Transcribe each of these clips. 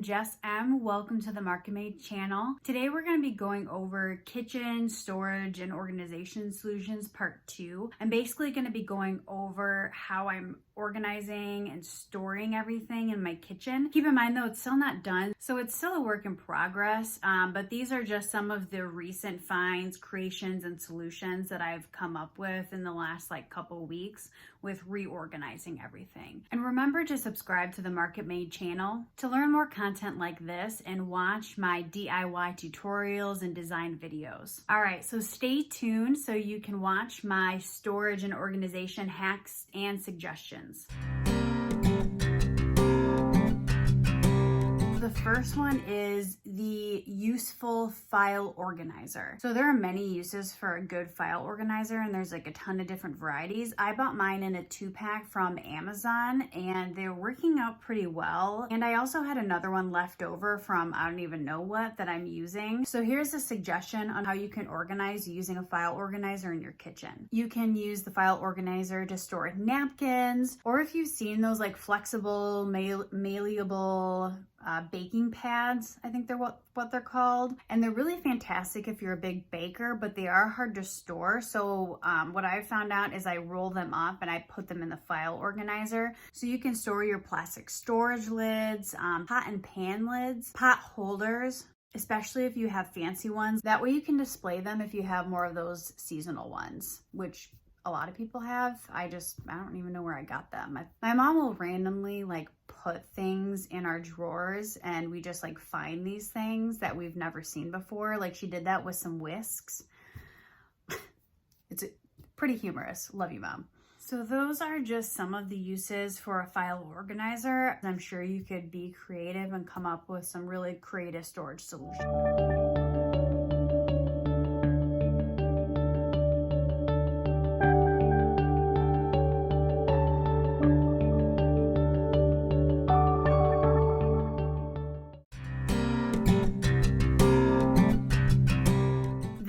Jess M. Welcome to the Market Made channel. Today we're going to be going over kitchen, storage, and organization solutions part 2. I'm basically going to be going over how I'm organizing and storing everything in my kitchen. Keep in mind though, it's still not done, so it's still a work in progress, but these are just some of the recent finds, creations, and solutions that I've come up with in the last couple weeks with reorganizing everything. And remember to subscribe to the Market Made channel to learn more content like this and watch my DIY tutorials and design videos. All right, so stay tuned so you can watch my storage and organization hacks and suggestions. The first one is the useful file organizer. So there are many uses for a good file organizer, and there's a ton of different varieties. I bought mine in a 2-pack from Amazon and they're working out pretty well. And I also had another one left over from I don't even know what that I'm using. So here's a suggestion on how you can organize using a file organizer in your kitchen. You can use the file organizer to store napkins, or if you've seen those flexible, malleable baking pads, I think they're what they're called, and they're really fantastic if you're a big baker, but they are hard to store. So what I found out is I roll them up and I put them in the file organizer, so you can store your plastic storage lids, pot and pan lids, pot holders, especially if you have fancy ones. That way you can display them if you have more of those seasonal ones, which a lot of people have. I don't even know where I got them. My mom will randomly put things in our drawers, and we just find these things that we've never seen before. She did that with some whisks. It's pretty humorous. Love you, Mom. So those are just some of the uses for a file organizer. I'm sure you could be creative and come up with some really creative storage solutions.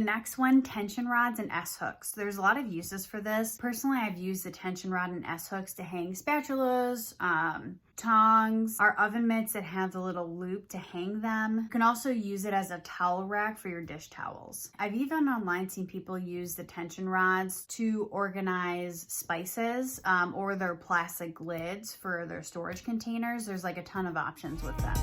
Next one, tension rods and S-hooks. There's a lot of uses for this. Personally, I've used the tension rod and S-hooks to hang spatulas, tongs, our oven mitts that have the little loop to hang them. You can also use it as a towel rack for your dish towels. I've even online seen people use the tension rods to organize spices or their plastic lids for their storage containers. There's a ton of options with them.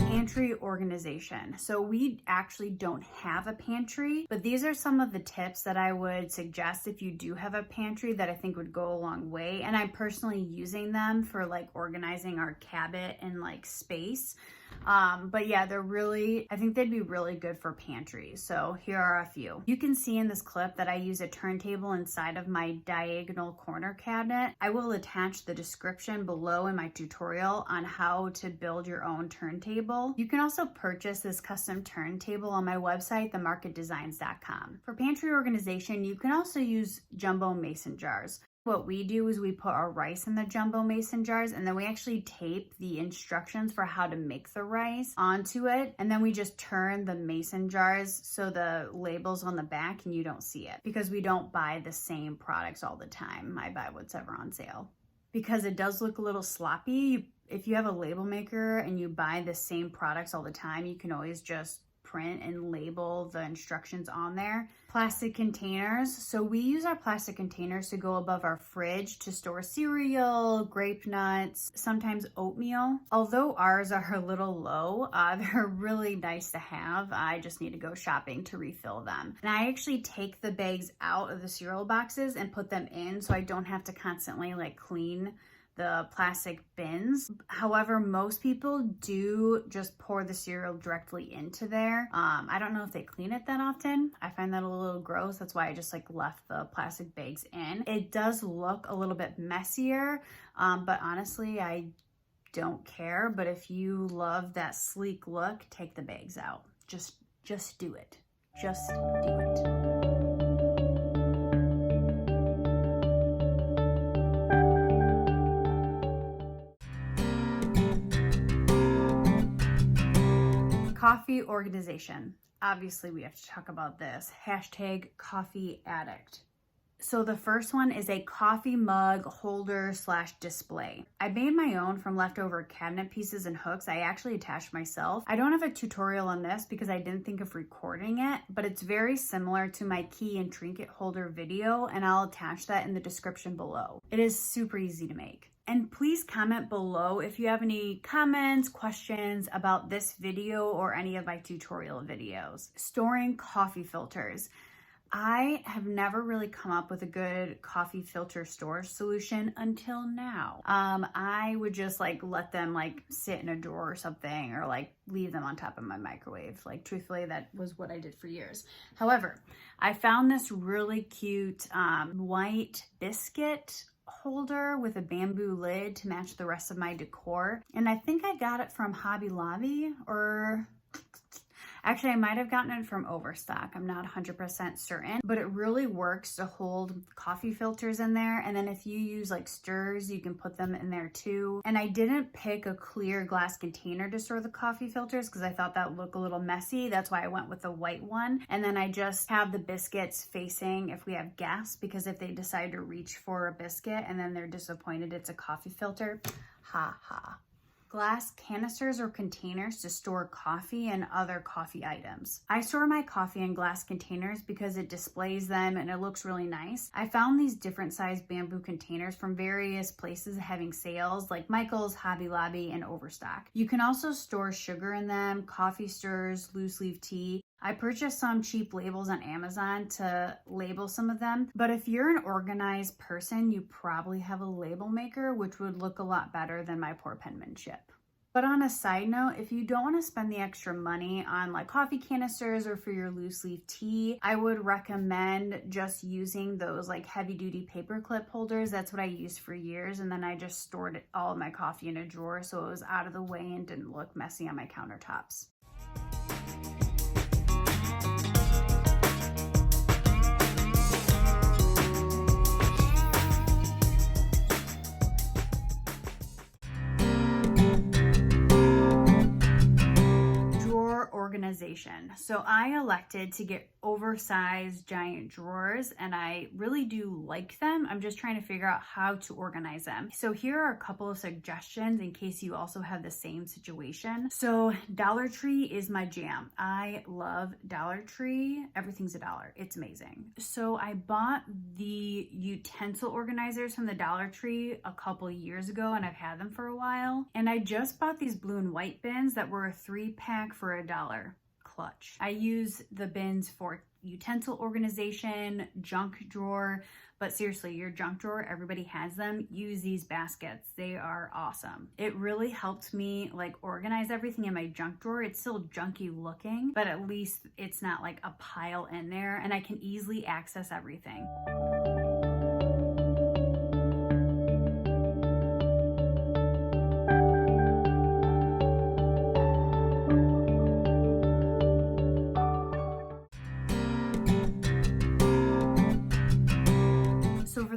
Pantry organization. So we actually don't have a pantry, but these are some of the tips that I would suggest if you do have a pantry that I think would go a long way. And I'm personally using them for organizing our cabinet and space. But yeah, I think they'd be really good for pantries. So here are a few. You can see in this clip that I use a turntable inside of my diagonal corner cabinet. I will attach the description below in my tutorial on how to build your own turntable. You can also purchase this custom turntable on my website, themarketdesigns.com. For pantry organization, you can also use jumbo mason jars. What we do is we put our rice in the jumbo mason jars, and then we actually tape the instructions for how to make the rice onto it, and then we just turn the mason jars so the label's on the back and you don't see it, because we don't buy the same products all the time. I buy what's ever on sale. Because it does look a little sloppy, if you have a label maker and you buy the same products all the time, you can always just print and label the instructions on there. Plastic containers. So we use our plastic containers to go above our fridge to store cereal, grape nuts, sometimes oatmeal. Although ours are a little low, they're really nice to have. I just need to go shopping to refill them. And I actually take the bags out of the cereal boxes and put them in, so I don't have to constantly clean the plastic bins. However, most people do just pour the cereal directly into there. I don't know if they clean it that often. I find that a little gross. That's why I just left the plastic bags in. It does look a little bit messier, but honestly, I don't care. But if you love that sleek look, take the bags out. Just do it. Just do it. Coffee organization. Obviously, we have to talk about this. Hashtag coffee addict. So the first one is a coffee mug holder / display. I made my own from leftover cabinet pieces and hooks. I actually attached myself. I don't have a tutorial on this because I didn't think of recording it, but it's very similar to my key and trinket holder video, and I'll attach that in the description below. It is super easy to make. And please comment below if you have any comments, questions about this video or any of my tutorial videos. Storing coffee filters. I have never really come up with a good coffee filter storage solution until now. I would just let them sit in a drawer or something, or leave them on top of my microwave. Truthfully, that was what I did for years. However, I found this really cute white biscuit holder with a bamboo lid to match the rest of my decor. And I think I got it from Hobby Lobby, or actually I might have gotten it from Overstock. I'm not 100% certain, but it really works to hold coffee filters in there. And then if you use stirrers, you can put them in there too. And I didn't pick a clear glass container to store the coffee filters because I thought that would look a little messy. That's why I went with the white one. And then I just have the biscuits facing if we have guests, because if they decide to reach for a biscuit and then they're disappointed it's a coffee filter, ha ha. Glass canisters or containers to store coffee and other coffee items. I store my coffee in glass containers because it displays them and it looks really nice. I found these different sized bamboo containers from various places having sales like Michael's, Hobby Lobby, and Overstock. You can also store sugar in them, coffee stirrers, loose leaf tea. I purchased some cheap labels on Amazon to label some of them, but if you're an organized person, you probably have a label maker, which would look a lot better than my poor penmanship. But on a side note, if you don't want to spend the extra money on coffee canisters or for your loose leaf tea, I would recommend just using those heavy duty paper clip holders. That's what I used for years, and then I just stored all of my coffee in a drawer so it was out of the way and didn't look messy on my countertops. Organization. So I elected to get oversized giant drawers, and I really do like them. I'm just trying to figure out how to organize them. So here are a couple of suggestions in case you also have the same situation. So Dollar Tree is my jam. I love Dollar Tree. Everything's $1. It's amazing. So I bought the utensil organizers from the Dollar Tree a couple years ago, and I've had them for a while. And I just bought these blue and white bins that were a 3-pack for $1. Clutch. I use the bins for utensil organization, junk drawer, but seriously, your junk drawer, everybody has them. Use these baskets. They are awesome. It really helped me organize everything in my junk drawer. It's still junky looking, but at least it's not a pile in there, and I can easily access everything.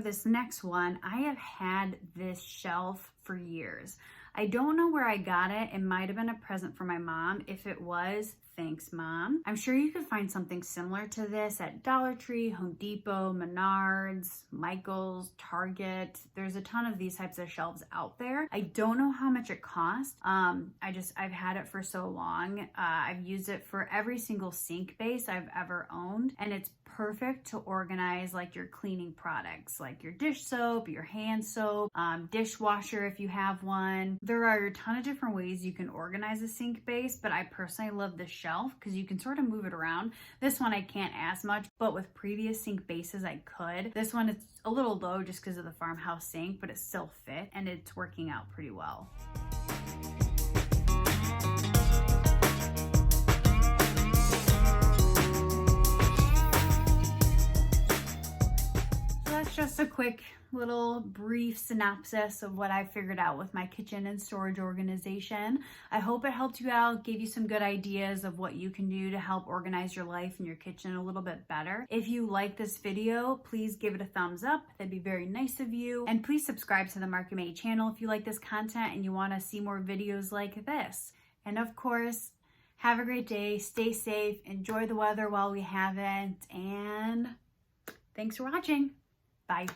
This next one, I have had this shelf for years. I don't know where I got it. It might have been a present for my mom. If it was, thanks, Mom. I'm sure you could find something similar to this at Dollar Tree, Home Depot, Menards, Michael's, Target. There's a ton of these types of shelves out there. I don't know how much it costs. I've had it for so long. I've used it for every single sink base I've ever owned, and it's perfect to organize your cleaning products, your dish soap, your hand soap, dishwasher if you have one. There are a ton of different ways you can organize a sink base, but I personally love the shelf because you can sort of move it around. This one I can't as much, but with previous sink bases I could. This one it's a little low just because of the farmhouse sink, but it still fit and it's working out pretty well. Just a quick little brief synopsis of what I figured out with my kitchen and storage organization. I hope it helped you out, gave you some good ideas of what you can do to help organize your life and your kitchen a little bit better. If you like this video, please give it a thumbs up. That'd be very nice of you. And please subscribe to the Market May channel if you like this content and you want to see more videos like this. And of course, Have a great day. Stay safe. Enjoy the weather while we have it. And thanks for watching. Bye.